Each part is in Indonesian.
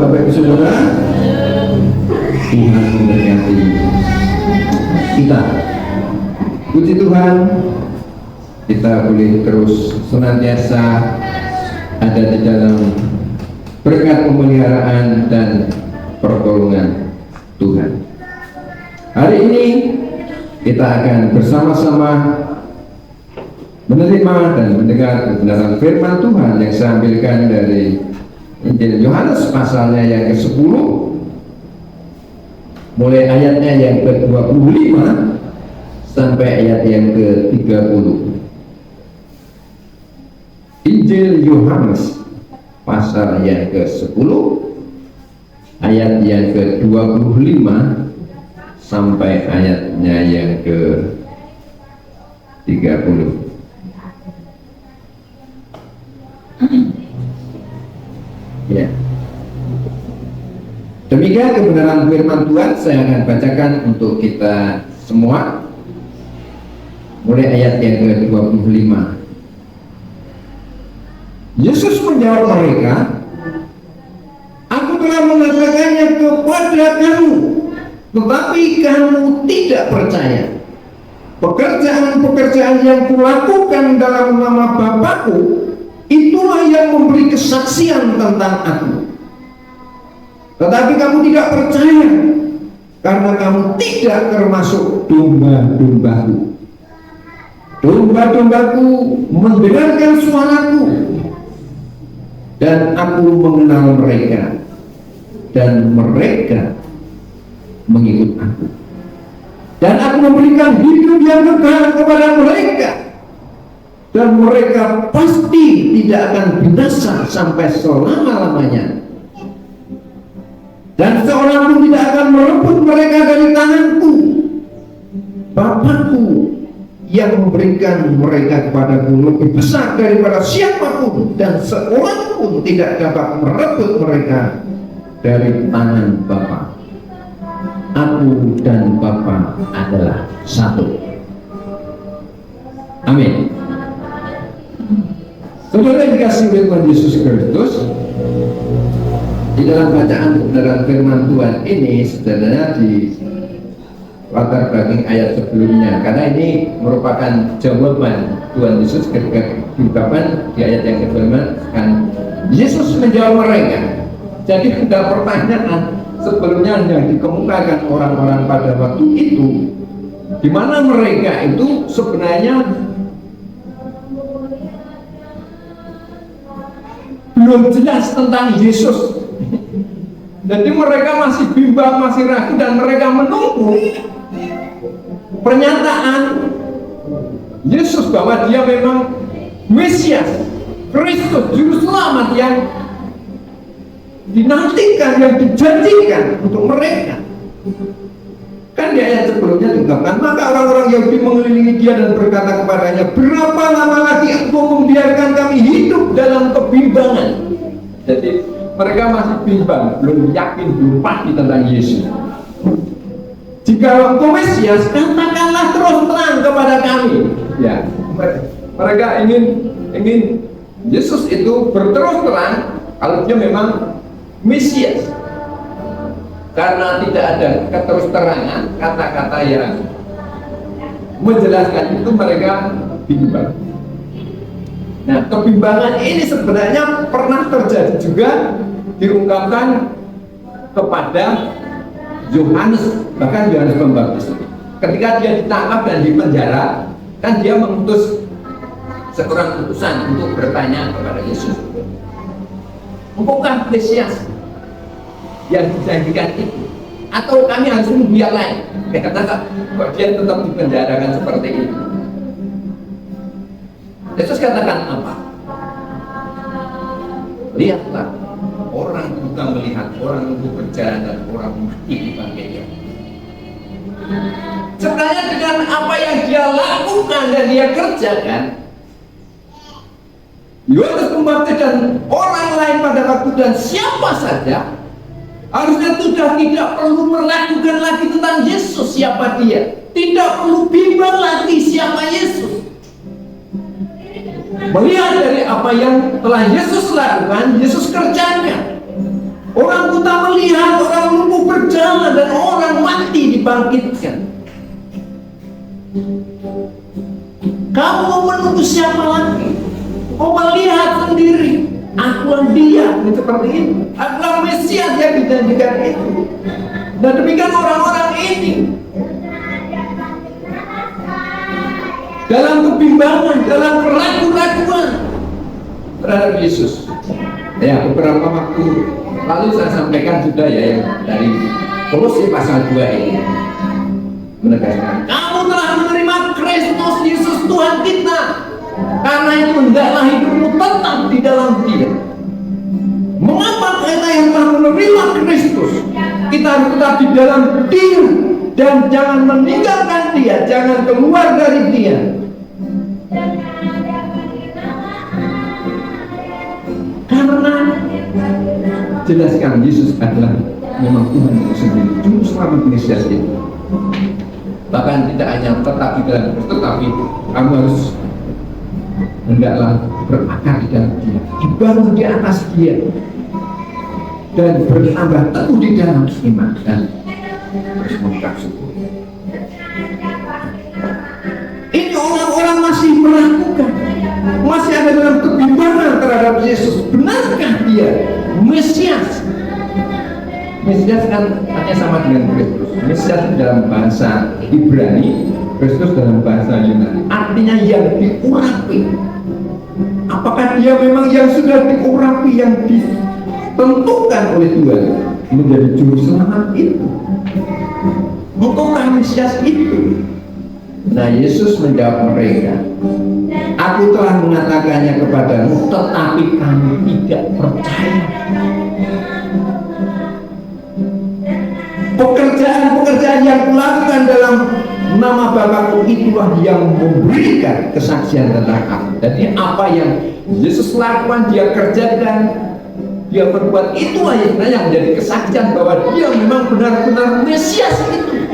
Bapak Ibu Saudara. Tuhan memberkati kita. Puji Tuhan, kita boleh terus senantiasa ada di dalam berkat pemeliharaan dan pertolongan Tuhan. Hari ini kita akan bersama-sama menerima dan mendengar kebenaran firman Tuhan yang saya ambilkan dari Injil Yohanes pasalnya yang ke-10, mulai ayatnya yang ke-25 sampai ayat yang ke-30. Injil Yohanes pasal yang ke-10 ayat yang ke-25 sampai ayatnya yang ke-30. Ya. Demikian kebenaran firman Tuhan. Saya akan bacakan untuk kita semua mulai ayat yang ke-25. Yesus menjawab mereka, "Aku telah mengatakannya kepada kamu, tetapi kamu tidak percaya. Pekerjaan-pekerjaan yang kulakukan dalam nama Bapa-Ku, itulah yang memberi kesaksian tentang Aku. Tetapi kamu tidak percaya, karena kamu tidak termasuk domba-domba-Ku. Domba-domba-Ku mendengarkan suara-Ku, dan Aku mengenal mereka, dan mereka mengikut Aku. Dan Aku memberikan hidup yang kekal kepada mereka, dan mereka pasti tidak akan binasa sampai selama-lamanya. Dan seorang pun tidak akan merebut mereka dari tanganku. Bapa-Ku yang memberikan mereka kepadaku lebih besar daripada siapapun, dan seorang pun tidak dapat merebut mereka dari tangan Bapa. Aku dan Bapa adalah satu." Amin. Saudara yang dikasihi oleh Tuhan Yesus Kristus, di dalam bacaan kebenaran firman Tuhan ini sebenarnya di latar belakang ayat sebelumnya, karena ini merupakan jawaban Tuhan Yesus ketika diungkapkan di ayat yang kedua, kan Yesus menjawab mereka. Jadi ada pertanyaan sebelumnya yang dikemukakan orang-orang pada waktu itu, di mana mereka itu sebenarnya belum jelas tentang Yesus. Jadi mereka masih bimbang, masih ragu, dan mereka menunggu pernyataan Yesus bahwa dia memang Mesias, Kristus, Juru Selamat yang dinantikan, yang dijanjikan untuk mereka. Kan di ayat sebelumnya diungkapkan, maka orang-orang Yahudi mengelilingi dia dan berkata kepadanya, "Berapa lama lagi engkau membiarkan kami hidup dalam kebimbangan?" Jadi mereka masih bimbang, belum yakin, belum pasti tentang Yesus. "Jika engkau Mesias, katakanlah terus terang kepada kami." Ya, mereka ingin Yesus itu berterus terang kalau dia memang Mesias. Karena tidak ada keterus-terangan, kata-kata yang menjelaskan itu, mereka bimbang. Nah, kebimbangan ini sebenarnya pernah terjadi juga, diungkapkan kepada Yohanes, bahkan Yohanes Pembaptis. Ketika dia ditangkap dan dipenjara, kan dia mengutus seorang utusan untuk bertanya kepada Yesus, "Engkaukah Mesias yang dijanjikan itu, atau kami harus menunggu yang lain?" Dia katakan, kok dia tetap dipenjarakan seperti itu. Yesus katakan apa? "Lihatlah, orang buta melihat, orang lumpuh berjalan, dan orang mati dibangkitkan." Sebenarnya dengan apa yang dia lakukan dan dia kerjakan, Yohanes Pembaptis dan orang lain pada waktu dan siapa saja harusnya sudah tidak perlu meragukan lagi tentang Yesus, siapa dia. Tidak perlu bimbang lagi siapa Yesus. Melihat dari apa yang telah Yesus lakukan, Yesus kerjakan. Orang buta melihat, orang lumpuh berjalan, dan orang mati dibangkitkan. Kamu mau menunggu siapa lagi? Kau melihat sendiri, akulah dia, seperti itu. Akulah Mesias yang dijanjikan itu. Dan demikian orang-orang ini dalam kebimbangan, dalam keraguan terhadap Yesus. Ya, beberapa waktu lalu saya sampaikan sudah ya, yang dari Kolose pasal 2 ini menegaskan, kamu telah menerima Kristus Yesus Tuhan kita. Karena itu hendaklah hidupmu tetap di dalam Dia. Mengapa kita yang telah menerima Kristus, kita harus tetap di dalam Dia dan jangan meninggalkan Dia, jangan keluar dari Dia. Karena jelaskan Yesus adalah memang Tuhan itu sendiri, Juru Selamat Mesias itu. Bahkan tidak hanya tetap di dalam Kristus, tetapi kamu harus hendaklah berakar di dalam Dia, dibangun di atas Dia, dan bertambah teguh di dalam iman dan terus mengucap syukur. Ini orang-orang masih meragukan, masih ada dalam kebimbangan terhadap Yesus. Benarkah Dia Mesias? Mesias kan hanya sama dengan Kristus. Mesias dalam bahasa Ibrani, Kristus dalam bahasa Yunani, artinya yang diurapi. Apakah Dia memang yang sudah diurapi, yang ditentukan oleh Tuhan menjadi juru selamat itu? Engkaukah Mesias itu? Nah, Yesus menjawab mereka, aku telah mengatakannya kepadamu, tetapi kamu tidak percaya. Pekerjaan-pekerjaan yang kulakukan dalam nama Bapakku itulah yang memberikan kesaksian tentang aku. Jadi apa yang Yesus lakukan, Dia kerjakan, Dia berbuat, itulah yang menjadi kesaksian bahwa Dia memang benar-benar Mesias itu,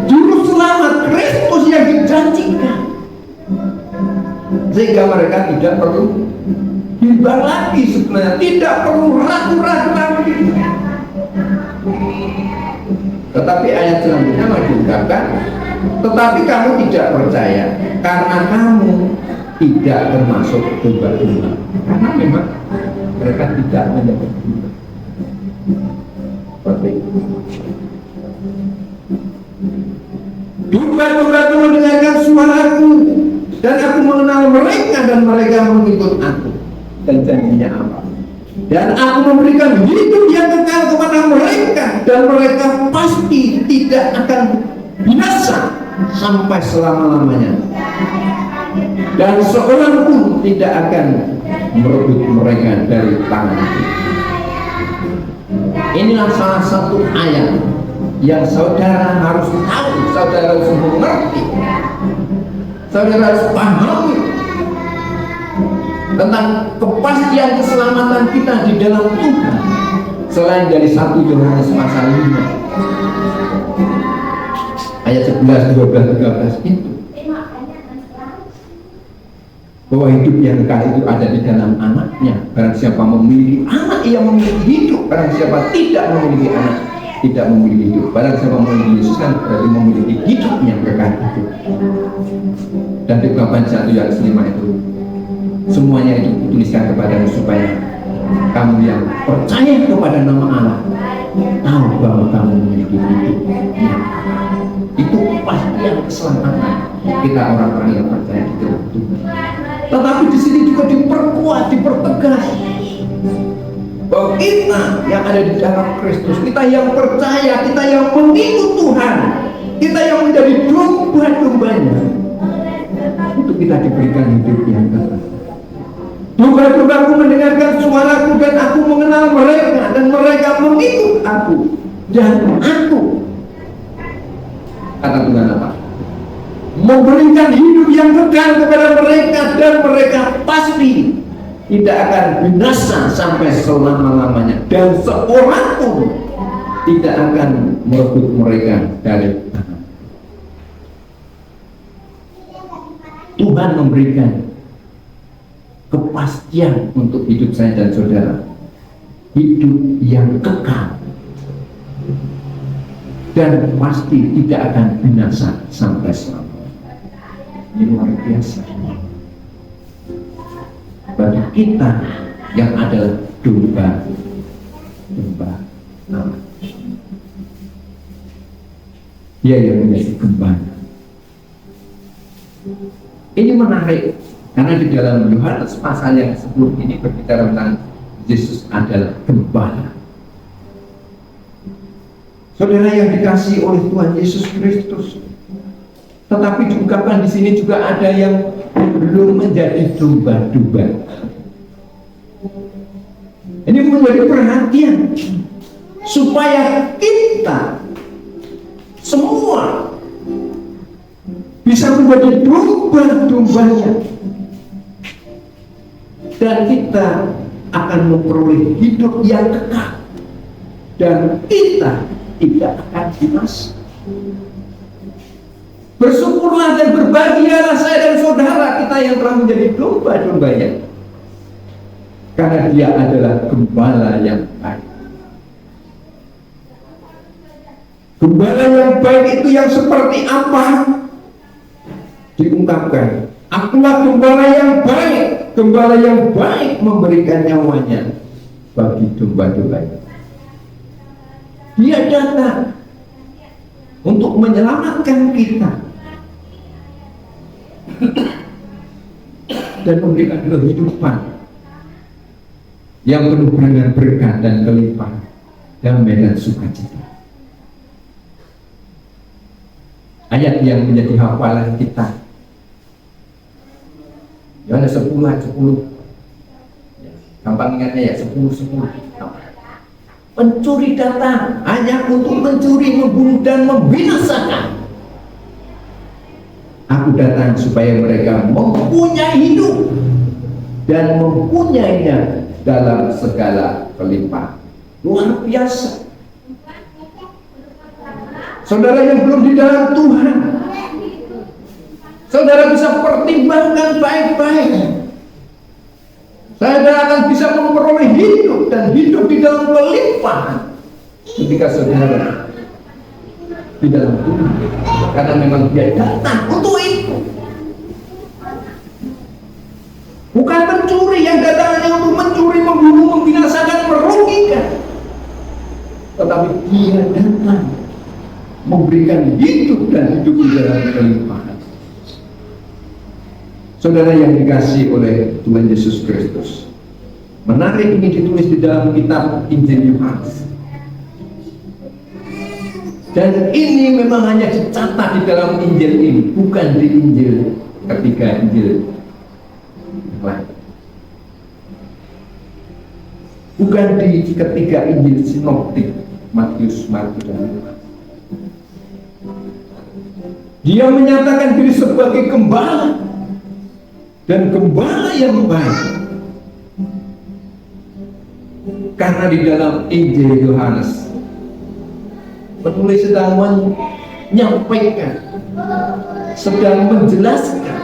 Juru Selamat Kristus yang dijanjikan. Sehingga mereka tidak perlu bimbang lagi, sebenarnya tidak perlu ragu-ragu lagi. Tetapi ayat selanjutnya mengungkapkan, tetapi kamu tidak percaya karena kamu tidak termasuk domba-domba. Karena memang mereka tidak menyebut domba. Seperti itu. Domba-domba itu mendengarkan suaraku, dan aku mengenal mereka dan mereka mengikut aku. Dan janjinya apa? Dan aku memberikan hidup yang kekal kepada mereka, dan mereka pasti tidak akan binasa sampai selama-lamanya, dan seorang pun tidak akan merebut mereka dari tanganku. Inilah salah satu ayat yang saudara harus tahu, saudara harus mengerti, saudara harus pahami tentang kepastian keselamatan kita di dalam Tuhan, selain dari 1 Yohanes pasal 5 ayat 11, 12, 13 itu, bahwa hidup yang kekal itu ada di dalam anaknya. Barang siapa memiliki anak, ia memiliki hidup. Barang siapa tidak memiliki anak, tidak memiliki hidup. Barang siapa memiliki Yesus kan berarti memiliki hidup yang kekal itu. Dan di Galatia 1 Yohanes 5 itu, semuanya itu dituliskan kepadamu supaya kamu yang percaya kepada nama Allah tahu bahwa kamu memiliki hidup. Itu kepastian keselamatan kita orang-orang yang percaya di dalam Tuhan. Tetapi di sini juga diperkuat, dipertegas bahwa kita yang ada di dalam Kristus, kita yang percaya, kita yang mengikut Tuhan, kita yang menjadi domba-dombanya, itu kita diberikan hidup yang kekal. Domba-dombaku mendengarkan suaraku, dan aku mengenal mereka, dan mereka mengikut aku, dan aku, kata Tuhan apa? Memberikan hidup yang kekal kepada mereka, dan mereka pasti tidak akan binasa sampai selama-lamanya, dan seorang pun tidak akan merebut mereka dari tangan. Tuhan memberikan kepastian untuk hidup saya dan saudara, hidup yang kekal dan pasti tidak akan binasa sampai selamanya. Ini luar biasa bagi kita yang adalah domba Allah. Dia yang menjadi gembala. Ini menarik karena di dalam Yohanes pasal yang sebelum ini berbicara tentang Yesus adalah gembala. Saudara yang dikasihi oleh Tuhan Yesus Kristus, tetapi diungkapkan di sini juga ada yang belum menjadi domba-domba. Ini menjadi perhatian supaya kita semua bisa menjadi domba-dombanya, dan kita akan memperoleh hidup yang kekal, dan kita tidak akan binasa. Bersyukurlah dan berbahagialah saya dan saudara kita yang telah menjadi domba-dombanya, karena dia adalah gembala yang baik. Gembala yang baik itu yang seperti apa? Diungkapkan, akulah gembala yang baik. Gembala yang baik memberikan nyawanya bagi domba-dombanya. Dia datang untuk menyelamatkan kita dan memberikan kehidupan yang penuh dengan berkat dan kelimpahan, damai dan sukacita. Ayat yang menjadi hafalan kita, Yohanes 10 ayat 10. Gampang ingatnya ya, 10. Pencuri datang hanya untuk mencuri, membunuh dan membinasakan. Aku datang supaya mereka mempunyai hidup dan mempunyainya dalam segala kelimpahan. Luar biasa. Saudara yang belum di dalam Tuhan, saudara bisa pertimbangkan baik-baik. Saudara akan bisa memperoleh hidup dan hidup di dalam kelimpahan ketika saudara di dalam Tuhan, karena memang dia datang untuk itu. Bukan pencuri yang datang hanya untuk mencuri, membunuh, membinasakan, merugikan, tetapi dia datang memberikan hidup dan hidup di dalam kelimpahan. Saudara yang dikasihi oleh Tuhan Yesus Kristus, menarik ini ditulis di dalam kitab Injil Yohanes, dan ini memang hanya dicatat di dalam Injil ini, bukan di Injil ketiga Injil yang lain, bukan di ketiga Injil sinoptik Matius, Markus, dan Lukas. Dia menyatakan diri sebagai gembala, dan gembala yang baik, karena di dalam Injil Yohanes penulis sedang menyampaikan, sedang menjelaskan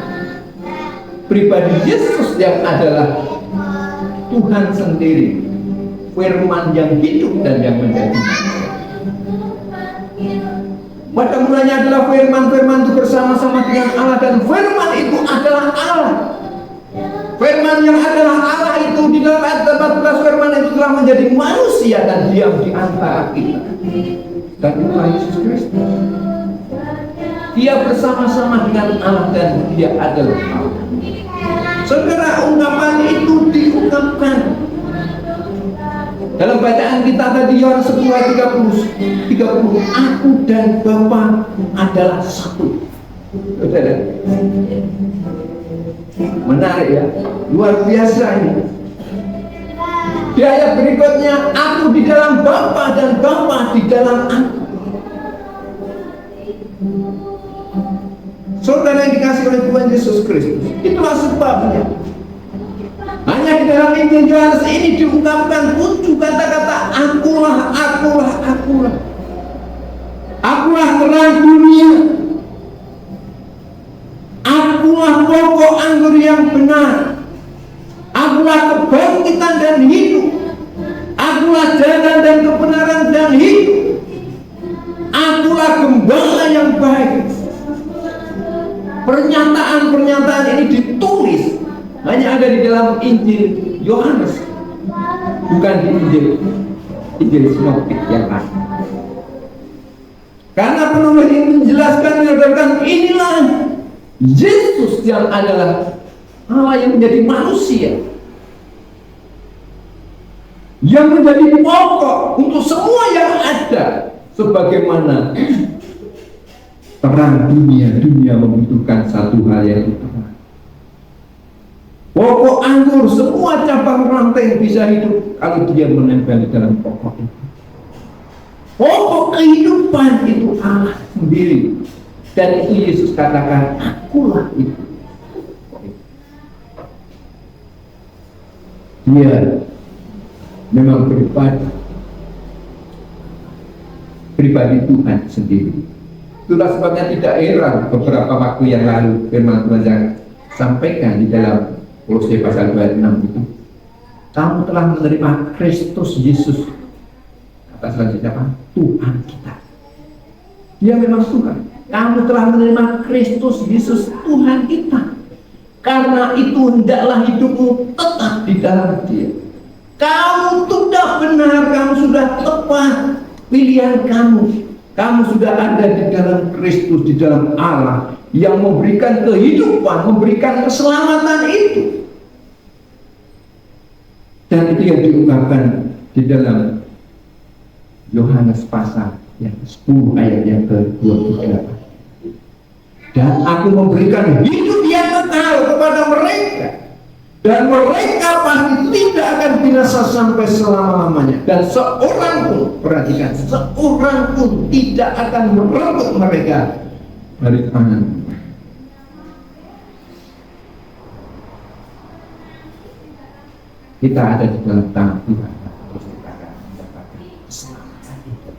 pribadi Yesus yang adalah Tuhan sendiri, firman yang hidup dan yang menjadi. Pada mulanya adalah firman itu bersama-sama dengan Allah, dan firman itu adalah Allah. Firman yang adalah Allah itu di dalam ayat 14, firman itu telah menjadi manusia dan diam di antara kita. Dan itulah Yesus Kristus. Dia bersama-sama dengan Allah dan dia adalah Allah. Saudara, ungkapan itu diungkapkan dalam bacaan kita tadi, Yohanes 10 ayat 30, aku dan Bapa adalah satu. Saudara, menarik ya, luar biasa ini. Di ayat berikutnya, aku di dalam Bapa dan Bapa di dalam aku. Saudara yang dikasihi oleh Tuhan Yesus Kristus, itulah sebabnya hanya di dalam Injil Yohanes ini diungkapkan 7 kata-kata akulah, akulah, akulah. Akulah terang dunia. Akulah pokok anggur yang benar. Akulah kebangkitan dan hidup. Akulah hidup. Akulah gembala yang baik. Pernyataan-pernyataan ini ditulis hanya ada di dalam Injil Yohanes, bukan di Injil sinoptik yang lain. Karena penulis ini menjelaskan, menyatakan inilah Yesus yang adalah Allah yang menjadi manusia, yang menjadi pokok untuk semua yang ada, sebagaimana terang dunia membutuhkan satu hal yang utama. Pokok anggur, semua cabang rantai bisa hidup kalau dia menempel di dalam pokok itu. Pokok kehidupan itu Allah sendiri. Dan itu Yesus katakan, akulah itu. Dia memang pribadi Tuhan sendiri. Itulah sebabnya tidak heran beberapa waktu yang lalu firman Tuhan yang sampaikan di dalam Kolose pasal 26 itu, kamu telah menerima Kristus Yesus. Kata selanjutnya apa? Tuhan kita. Dia memang Tuhan. Kamu telah menerima Kristus Yesus Tuhan kita. Karena itu hendaklah hidupmu tetap di dalam Dia. Kamu sudah benar, kamu sudah tepat pilihan kamu. Kamu sudah ada di dalam Kristus, di dalam Allah yang memberikan kehidupan, memberikan keselamatan itu. Dan itu yang diungkapkan di dalam Yohanes pasal yang 10 ayat yang ke-28. Dan aku memberikan hidup yang kekal kepada mereka, dan mereka pasti tidak akan binasa sampai selama-lamanya. Dan seorang pun, perhatikan, seorang pun tidak akan merebut mereka dari tangan. Kita ada di dalam tangan Tuhan, terus kita akan mendapatkan keselamatan itu.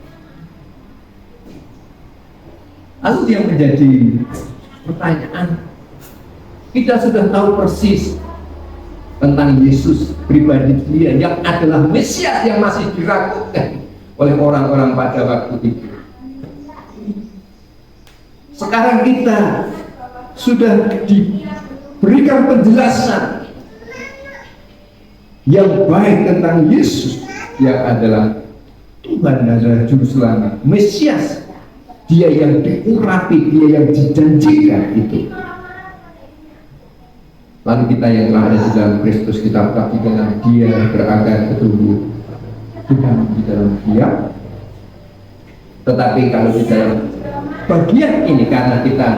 Lalu yang menjadi pertanyaan, kita sudah tahu persis tentang Yesus pribadi Dia yang adalah Mesias yang masih diragukan oleh orang-orang pada waktu itu. Sekarang kita sudah diberikan penjelasan yang baik tentang Yesus yang adalah Tuhan, adalah Juru Selamat, Mesias, Dia yang diurapi, Dia yang dijanjikan itu. Lalu kita yang telah ada di dalam Kristus, kita tetap di dalam Dia, berakar bertumbuh Tuhan di dalam Dia. Tetapi kalau di dalam bagian ini, karena kita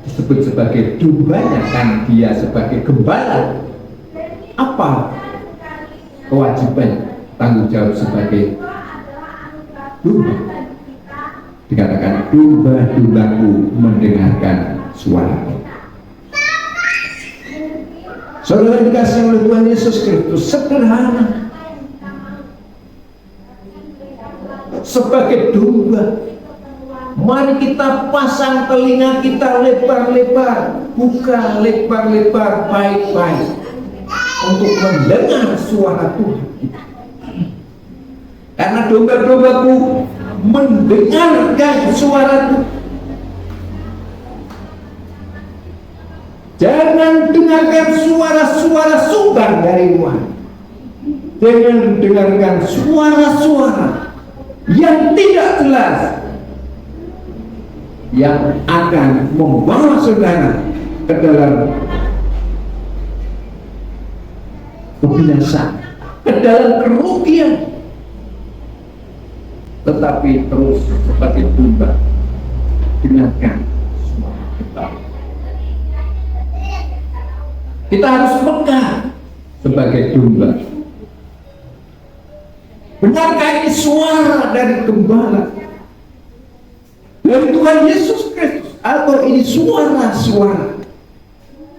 disebut sebagai dombanya, kan Dia sebagai gembala, apa kewajiban tanggung jawab sebagai domba? Dikatakan domba-dombaku mendengarkan suara. Saudara dikasih oleh Tuhan Yesus Kristus, sederhana. Sebagai domba, mari kita pasang telinga kita lebar-lebar, buka lebar-lebar baik-baik untuk mendengar suara Tuhan. Karena domba-dombaku mendengarkan suara Tuhan. Jangan dengarkan suara-suara sumbang dari luar. Jangan dengarkan suara-suara yang tidak jelas, yang akan membawa saudara ke dalam kebinasaan, ke dalam kerugian. Tetapi terus seperti domba, dengarkan suara kita. Kita harus peka sebagai domba. Benarkah ini suara dari gembala, dari Tuhan Yesus Kristus, atau ini suara-suara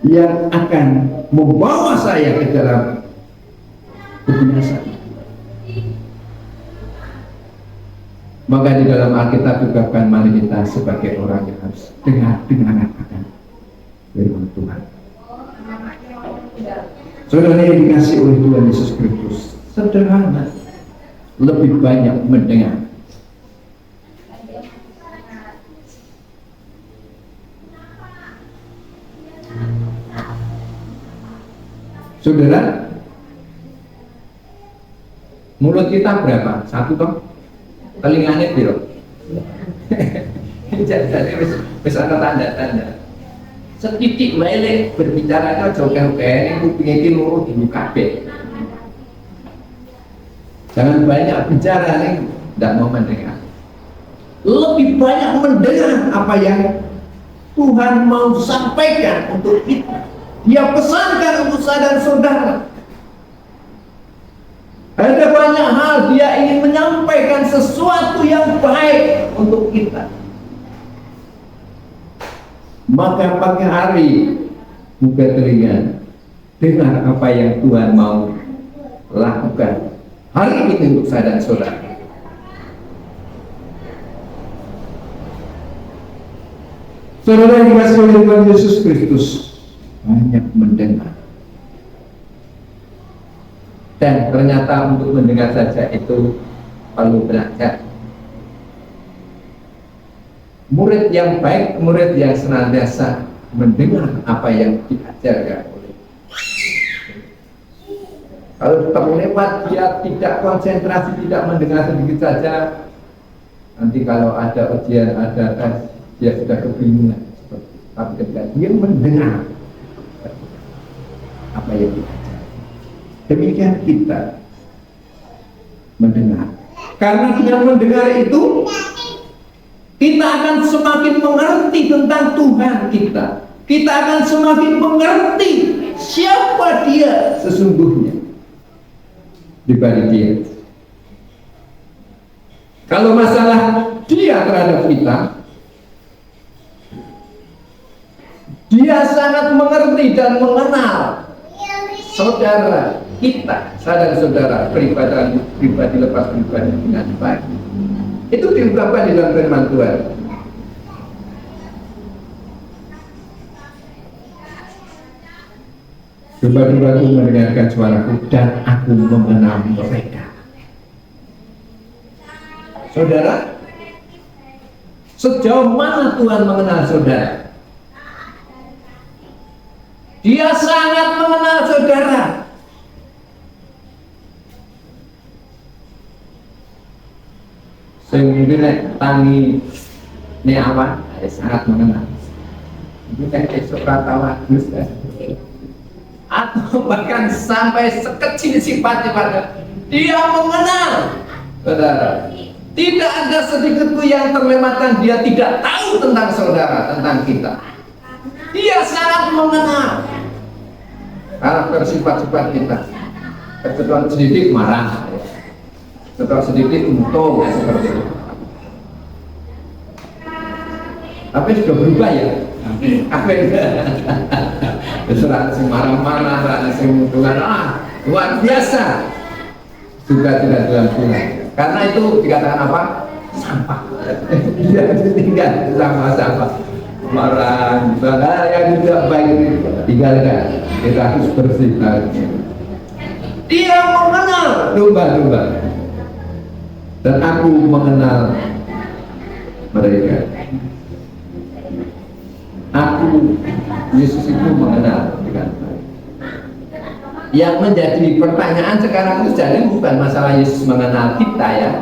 yang akan membawa saya ke dalam kebinasaan? Maka di dalam Alkitab juga mari kita sebagai orang yang harus dengar akan firman Tuhan. Saudara yang dikasih oleh Tuhan Yesus Kristus, sederhana. lebih banyak mendengar. Saudara, mulut kita berapa? Satu toh? Telinganya piro? Jadi wis ana tanda-tanda. Setitik wae berbicara aja oke-oke, ini kuping iki loro dibuka kabeh. Jangan banyak bicara nih, tidak mau mendengar. Lebih banyak mendengar apa yang Tuhan mau sampaikan untuk kita. Dia pesankan untuk saya dan saudara. Ada banyak hal dia ingin menyampaikan sesuatu yang baik untuk kita. Maka pagi hari buka telinga, dengar apa yang Tuhan mau lakukan hari ini untuk saya dan saudara. Saudara yang dikasihi oleh Tuhan Yesus Kristus, banyak mendengar. Dan ternyata untuk mendengar saja itu perlu belajar. Murid yang baik, murid yang senantiasa mendengar apa yang diajarkan oleh. Kalau terlewat dia tidak konsentrasi, tidak mendengar sedikit saja, nanti kalau ada ujian, ada tes, dia sudah kebingungan. Tapi ketika dia mendengar apa yang diajarkan, demikian kita mendengar. Karena dengan mendengar itu kita akan semakin mengerti tentang Tuhan kita. Kita akan semakin mengerti siapa Dia sesungguhnya di balik dia. Kalau masalah Dia terhadap kita, Dia sangat mengerti dan mengenal saudara kita, saya dan saudara, pribadi lepas pribadi dengan baik. Itu diungkapkan di dalam firman Tuhan. Domba-dombaku mendengarkan suaraku dan aku mengenal mereka. Saudara, sejauh mana Tuhan mengenal saudara? Dia sangat mengenal saudara. Sehingga tangi ini awan, sangat mengenal. Kita esok tawa atau bahkan sampai sekecil sifat-sifatnya, dia mengenal saudara. Tidak ada sedikit pun yang terlewatkan. Dia tidak tahu tentang saudara, tentang kita. Dia sangat mengenal karakter sifat-sifat kita. Kebetulan sedikit marah, setelah sedikit untung, seperti itu. Tapi sudah berubah ya. Apa itu? Serah si marah-marah, si mutuan, luar biasa. Juga tidak dalam Tuhan. Karena itu dikatakan apa? Sampah. Dia tinggal sama-sama. Marah, yang tidak baik tinggalkan. Kita harus bersih lagi. Dia mengenal domba-domba. Dan aku mengenal mereka. Aku, Yesus itu mengenal dengan baik. Yang menjadi pertanyaan sekarang itu jadi bukan masalah Yesus mengenal kita ya,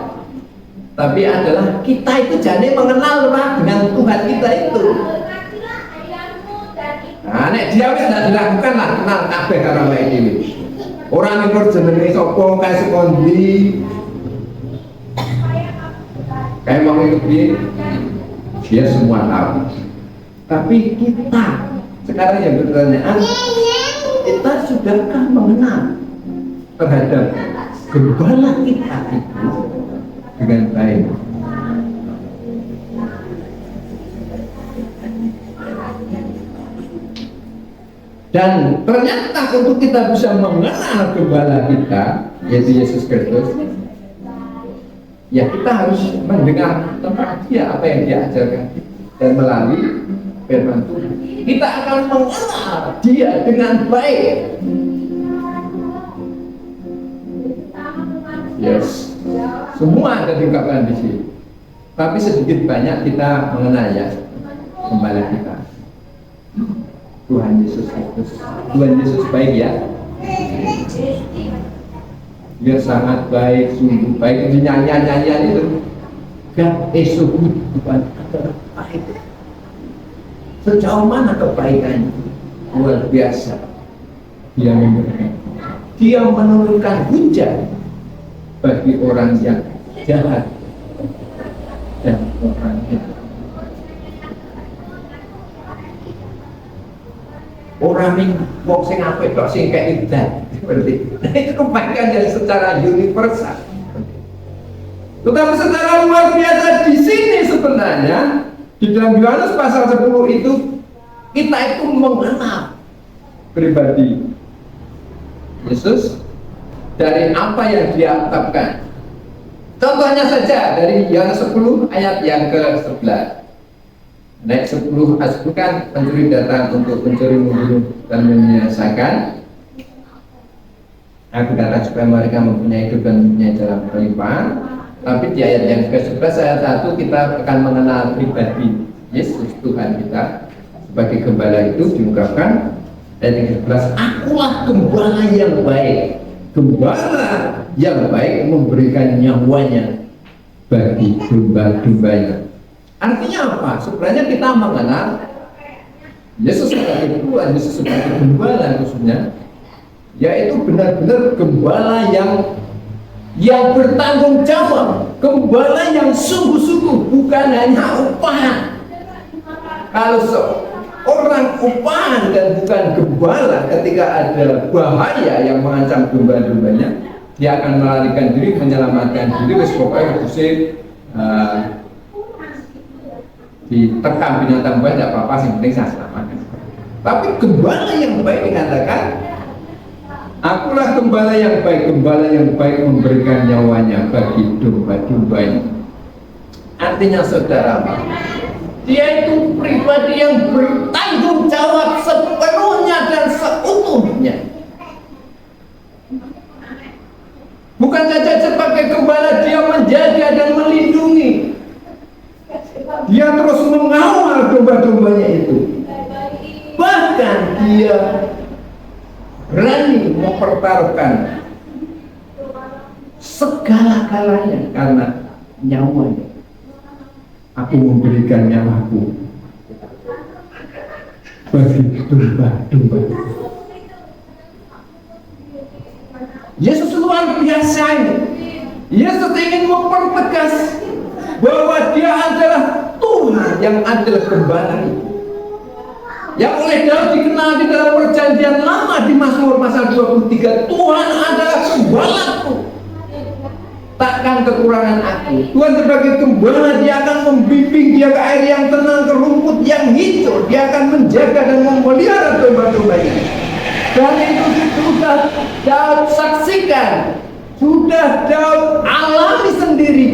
tapi adalah kita itu jadi mengenal dengan Tuhan kita itu. Nah, nek dia wis tidak dilakukan lah kenal kabeh karo awake dhewe. Ora mikir jenenge sapa kae sekondi. Kayak mau itu dia semua tahu. Tapi kita sekarang yang pertanyaan, kita sudahkah mengenal terhadap gembala kita itu dengan baik? Dan ternyata untuk kita bisa mengenal gembala kita, yaitu Yesus Kristus, ya kita harus mendengar tentang Dia, apa yang Dia ajarkan, dan melalui firman Tuhan kita akan mengenal Dia dengan baik. Yes. Semua ada diungkapkan di sini. Tapi sedikit banyak kita mengenal ya gembala kita, Tuhan Yesus Kristus. Tuhan Yesus baik ya. Dia sangat baik, sungguh baik. Itu nyanyian itu. God is so good. Tuhan adalah baik. Sejauh mana kebaikannya? Luar biasa. Dia memberikan. Dia menurunkan hujan bagi orang yang jahat dan orang itu. Orang yang wong sing apik kok sing kayak ibadah seperti itu kebaikan yang secara universal. Tetapi secara luar biasa di sini sebenarnya di dalam Yohanes pasal 10 itu kita itu mengenal pribadi Yesus dari apa yang dia ungkapkan. Contohnya saja dari Yohanes 10 ayat yang ke-11. Ayat 10 kan pencuri datang untuk mencuri, membunuh dan membinasakan. Aku datang supaya mereka mempunyai hidup dan mempunyai jalan berlimpah. Tapi di ayat yang ke-11 ayat 1 kita akan mengenal pribadi Yesus Tuhan kita sebagai gembala itu diungkapkan ayat yang ke-11. Akulah gembala yang baik. Gembala yang baik memberikan nyawanya bagi domba-dombanya. Artinya apa? Sebenarnya kita mengenal Yesus sebagai Tuhan, Yesus sebagai gembala khususnya, yaitu benar-benar gembala yang bertanggung jawab, gembala yang sungguh-sungguh, bukan hanya upahan. Kalau orang upahan dan bukan gembala, ketika ada bahaya yang mengancam domba-dombanya, dia akan melarikan diri, menyelamatkan diri. Wis pokoknya diterkam binatang buas tidak apa-apa, yang penting saya selamatkan. Tapi gembala yang baik dikatakan, akulah gembala yang baik. Gembala yang baik memberikan nyawanya bagi domba-dombanya. Artinya saudara, dia itu pribadi yang bertanggung jawab sepenuhnya dan seutuhnya. Bukan saja sebagai gembala dia menjaga dan melindungi, dia terus mengawal domba-dombanya itu. Bahkan dia berani mempertaruhkan segala-galanya karena nyawanya. Aku memberikan nyawaku bagi domba-domba. Yesus luar biasa ini. Yesus ingin mempertegas bahwa dia adalah Tuhan yang adalah gembala itu. Yang oleh Daud dikenal di dalam perjanjian lama di Mazmur pasal 23, Tuhan adalah gembalaku, takkan kekurangan aku. Tuhan sebagai gembala, dia akan membimbing dia ke air yang tenang, ke rumput yang hijau. Dia akan menjaga dan memelihara domba-dombanya. Dan itu sudah Daud saksikan, sudah Daud alami sendiri.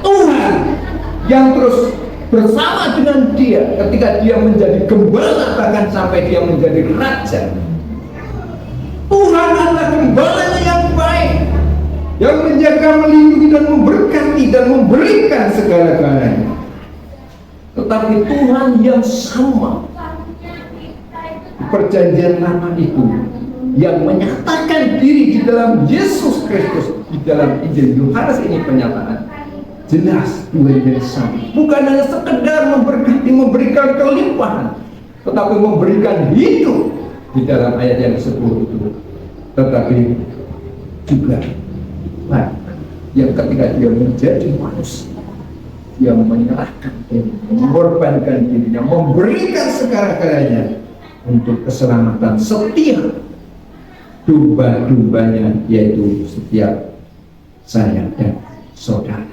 Tuhan yang terus bersama dengan dia ketika dia menjadi gembala, bahkan sampai dia menjadi raja. Tuhan adalah gembalanya yang baik, yang menjaga, melindungi dan memberkati dan memberikan segala-galanya. Tetapi Tuhan yang sama perjanjian lama itu, yang menyatakan diri di dalam Yesus Kristus, di dalam Injil Yohanes ini penyataan jelas Tuhan yang sama. Bukan hanya sekedar memberkati, memberikan kelimpahan, tetapi memberikan hidup di dalam ayat yang ke-10 itu. Tetapi juga yang ketika dia menjadi manusia, dia menyerahkan diri, mengorbankan dirinya, memberikan segala-galanya untuk keselamatan setiap domba-dombanya, yaitu setiap saya dan saudara.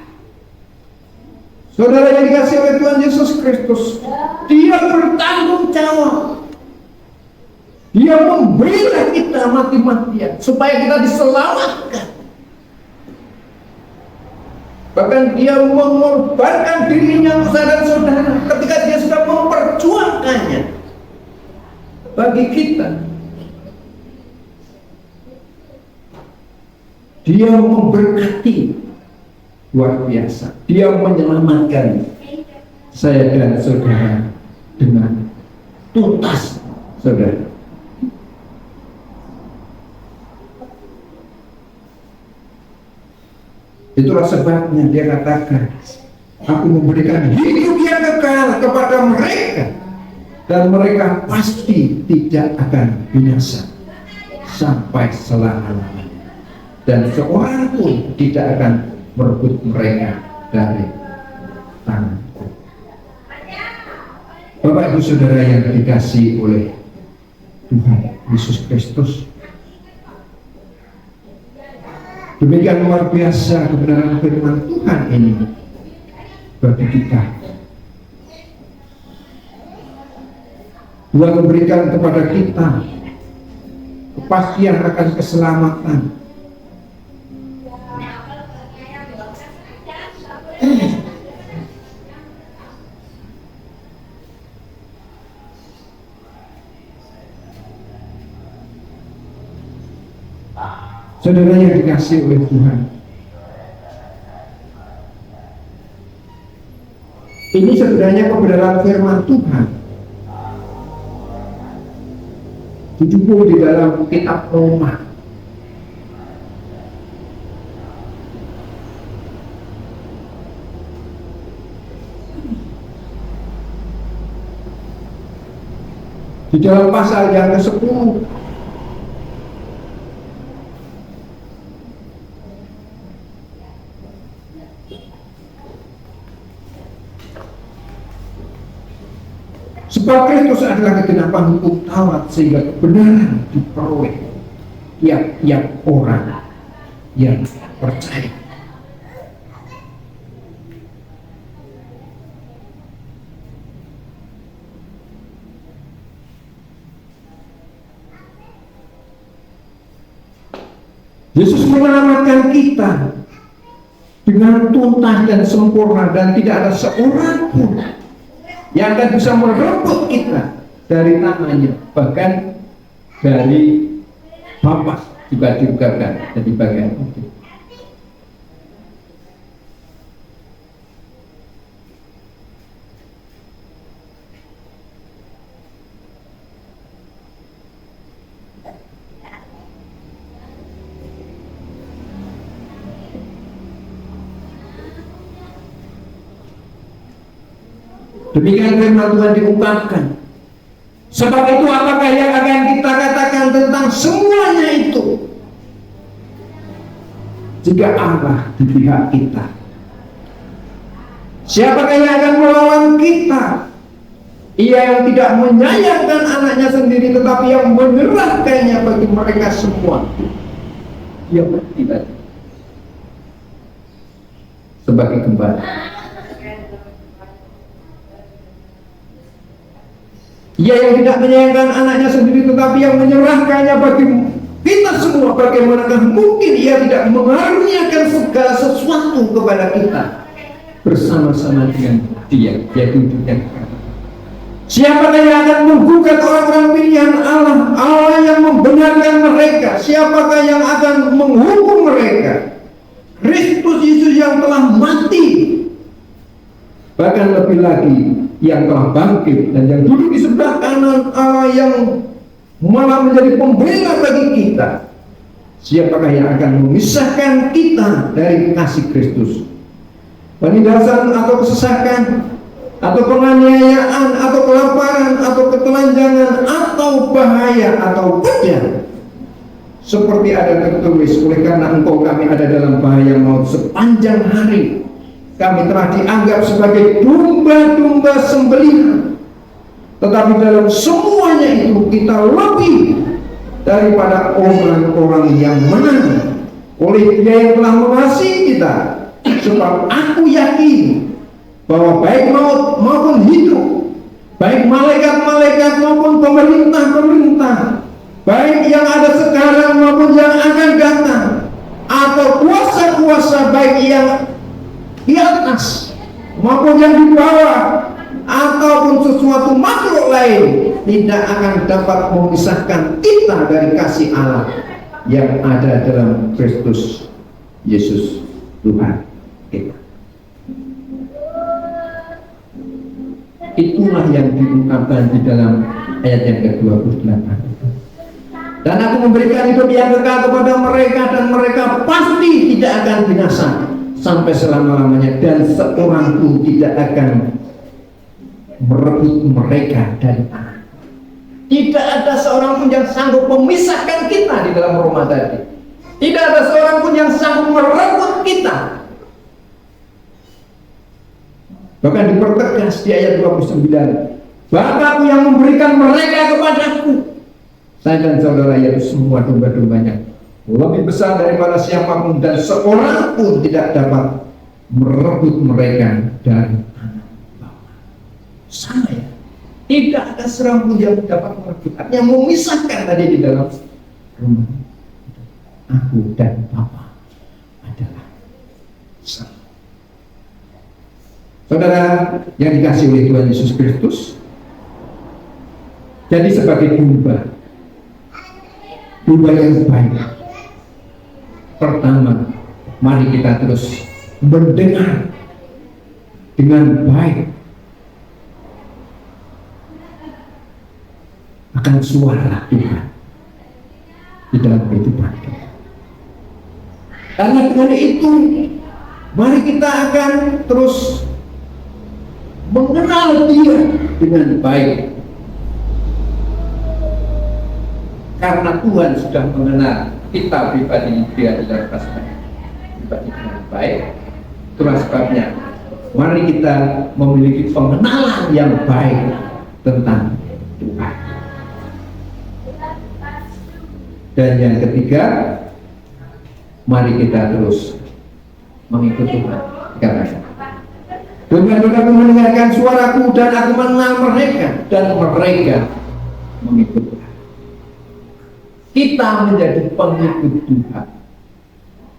Saudara yang dikasihi oleh Tuhan Yesus Kristus, dia bertanggung jawab. Dia membela kita mati-matian supaya kita diselamatkan. Bahkan dia mengorbankan dirinya saudara-saudara ketika dia sudah memperjuangkannya bagi kita. Dia memberkati luar biasa. Dia menyelamatkan saya dan saudara dengan tuntas, saudara. Itulah sebabnya dia katakan, aku memberikan hidup yang kekal kepada mereka, dan mereka pasti tidak akan binasa sampai selama-lamanya, dan seorang pun tidak akan merebut mereka dari tanganku. Bapak Ibu Saudara yang dikasihi oleh Tuhan Yesus Kristus, demikian luar biasa kebenaran firman Tuhan ini bagi kita. Tuhan memberikan kepada kita kepastian akan keselamatan. Saudara yang dikasihi oleh Tuhan, ini sebenarnya kebenaran firman Tuhan dijupuk di dalam kitab Roma. Di dalam pasal yang ke-10, sebab Kristus adalah kegenapan hukum Taurat, sehingga kebenaran diperoleh tiap-tiap orang yang percaya. Yesus menyelamatkan kita dengan tuntas dan sempurna, dan tidak ada seorang pun yang akan bisa merebut kita dari tangannya, bahkan dari Bapa juga diungkapkan dari bagian itu. Demikian firman Tuhan diungkapkan. Sebab itu apakah yang akan kita katakan tentang semuanya itu? Jika Allah di pihak kita, siapakah yang akan melawan kita? Ia yang tidak menyayangkan anaknya sendiri, tetapi yang menyerahkannya bagi mereka semua. Dia mati tadi sebagai gembala. Ia yang tidak menyayangkan anaknya sendiri, tetapi yang menyerahkannya bagi kita semua. Bagaimanakah mungkin ia tidak mengaruniakan segala sesuatu kepada kita bersama-sama dengan dia, yaitu dunia. Siapakah yang akan menggugat orang-orang pilihan Allah, Allah yang membenarkan mereka? Siapakah yang akan menghukum mereka? Kristus Yesus yang telah mati, bahkan lebih lagi yang telah bangkit dan yang duduk di sebelah kanan Allah, yang malah menjadi pembela bagi kita. Siapakah yang akan memisahkan kita dari kasih Kristus? Penindasan atau kesesakan, atau penganiayaan, atau kelaparan, atau ketelanjangan, atau bahaya, atau pedang? Seperti ada tertulis, oleh karena engkau kami ada dalam bahaya maut sepanjang hari. Kami telah dianggap sebagai domba-domba sembelihan, tetapi dalam semuanya itu kita lebih daripada orang-orang yang menang oleh Dia yang telah mengasihi kita. Sebab aku yakin bahwa baik maut maupun hidup, baik malaikat-malaikat maupun pemerintah-pemerintah, baik yang ada sekarang maupun yang akan datang, atau kuasa-kuasa baik yang di atas maupun yang di bawah, ataupun sesuatu makhluk lain, tidak akan dapat memisahkan kita dari kasih Allah yang ada dalam Kristus Yesus Tuhan kita. Itulah yang diungkapkan di dalam ayat yang ke-28. Dan aku memberikan hidup yang kekal kepada mereka, dan mereka pasti tidak akan binasa sampai selama-lamanya, dan seorang pun tidak akan merebut mereka dari tanah. Tidak ada seorang pun yang sanggup memisahkan kita di dalam Roma tadi. Tidak ada seorang pun yang sanggup merebut kita. Bahkan dipertegas di ayat 29, Bapakku yang memberikan mereka kepadaku. Saya dan saudara yaitu semua domba-dombanya lebih besar daripada siapapun, dan seorang pun tidak dapat merebut mereka dari tangan Bapa. Sama ya, tidak ada seorang pun yang dapat merebut, yang memisahkan tadi di dalam rumah. Aku dan Bapa adalah sama. Saudara yang dikasihi oleh Tuhan Yesus Kristus, jadi sebagai domba yang baik, pertama mari kita terus mendengar dengan baik akan suara Tuhan di dalam kehidupan kita. Karena dengan itu mari kita akan terus mengenal Dia dengan baik. Karena Tuhan sudah mengenal kita pribadi Dia di dalam kasih pribadi dengan baik. Itulah sebabnya mari kita memiliki pengenalan yang baik tentang Tuhan. Dan yang ketiga, mari kita terus mengikut Tuhan. Katakan, Tuhan mendengarkan suaraku, dan aku mengenal mereka, dan mereka mengikut Tuhan. Kita menjadi pengikut Tuhan.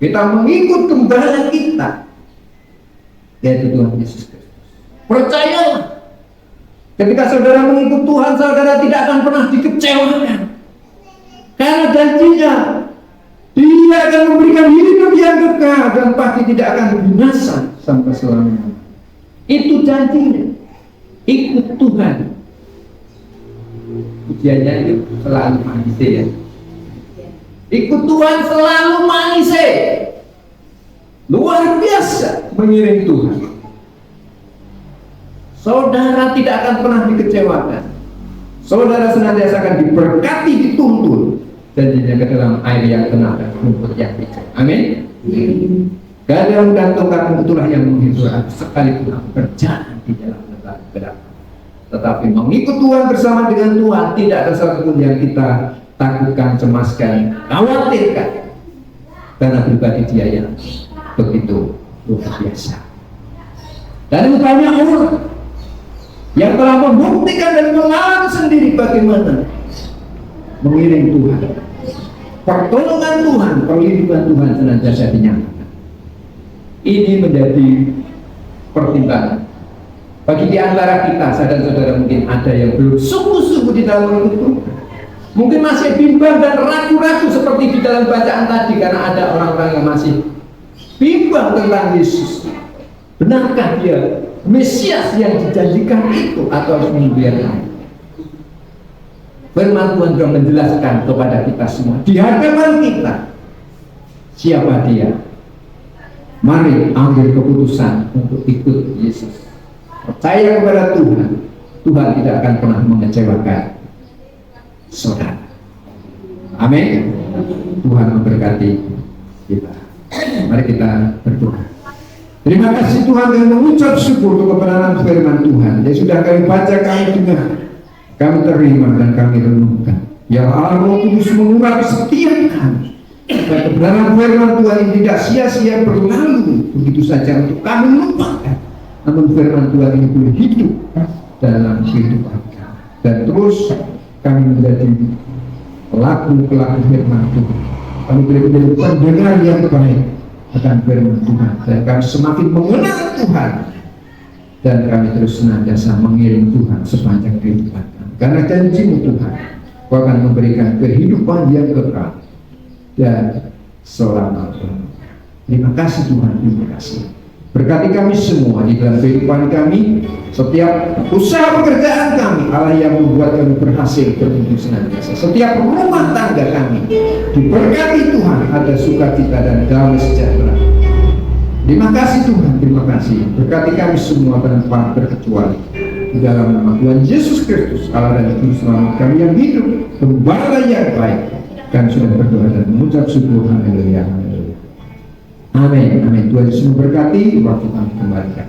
Kita mengikut gembala kita, yaitu Tuhan Yesus Kristus. Percayalah, ketika saudara mengikut Tuhan, saudara tidak akan pernah dikecewakan. Karena janjinya, Dia akan memberikan hidup yang kekal, dan pasti tidak akan binasa sampai selamanya. Itu janjinya. Ikut Tuhan. Ujiannya itu selalu manis ya. Ikut Tuhan selalu manis. Luar biasa mengiring Tuhan. Saudara tidak akan pernah dikecewakan. Saudara senantiasa akan diberkati, dituntun, dan ke dalam air yang tenang dan rumput yang hijau. Amin. Gak ada yang menggantungkan, itulah yang menghibur aku sekalipun aku berjalan di dalam negara gelap. Tetapi mengikut Tuhan bersama dengan Tuhan, tidak ada satupun yang kita takutkan, cemaskan, khawatirkan. Karena pribadi Dia yang begitu luar biasa. Dan banyak orang yang telah membuktikan dan mengalami sendiri bagaimana mengiring Tuhan. Pertolongan Tuhan, perlindungan Tuhan senantiasa dinyatakan. Ini menjadi pertimbangan bagi di antara kita. Saudara-saudara mungkin ada yang belum sungguh-sungguh di dalam itu, mungkin masih bimbang dan ragu-ragu seperti di dalam bacaan tadi, karena ada orang-orang yang masih bimbang tentang Yesus. Benarkah Dia Mesias yang dijanjikan itu, atau harus menunggu yang lain? Firman Tuhan sudah menjelaskan kepada kita semua di hadapan kita siapa Dia. Mari ambil keputusan untuk ikut Yesus. Percaya kepada Tuhan. Tuhan tidak akan pernah mengecewakan saudara. Amin. Tuhan memberkati kita. Mari kita berdoa. Terima kasih Tuhan yang mengucap syukur untuk kebenaran firman Tuhan yang sudah kami baca, kami dengar, kami terima, dan kami renungkan. Ya Allah, Roh Kudus mengurapi setiap kami, supaya kebenaran firman Tuhan ini tidak sia-sia berlalu begitu saja untuk kami lupakan. Namun firman Tuhan ini boleh hidup dalam kehidupan kami, dan terus kami menjadi pelaku-pelaku firman Tuhan. Kami boleh menjadi pendengar yang baik akan firman Tuhan, dan kami semakin mengenal Tuhan, dan kami terus senantiasa mengiring Tuhan sepanjang kehidupan kami. Karena janji-Mu Tuhan, Kau akan memberikan kehidupan yang kekal dan selama-lamanya. Terima kasih Tuhan, terima kasih. Berkati kami semua di dalam kehidupan kami, setiap usaha pekerjaan kami, Allah yang membuat kami berhasil bertumbuh senantiasa. Setiap rumah tangga kami diberkati Tuhan, ada sukacita dan damai sejahtera. Terima kasih Tuhan, terima kasih. Berkati kami semua tanpa terkecuali. Di dalam nama Tuhan Yesus Kristus, Allah dan Juru Selamat kami yang hidup, Gembala yang baik. Kami sudah berdoa dan mengucap syukur. Haleluya. Amin. Amin. Tuhan Yesus memberkati. Waktu kami kembalikan.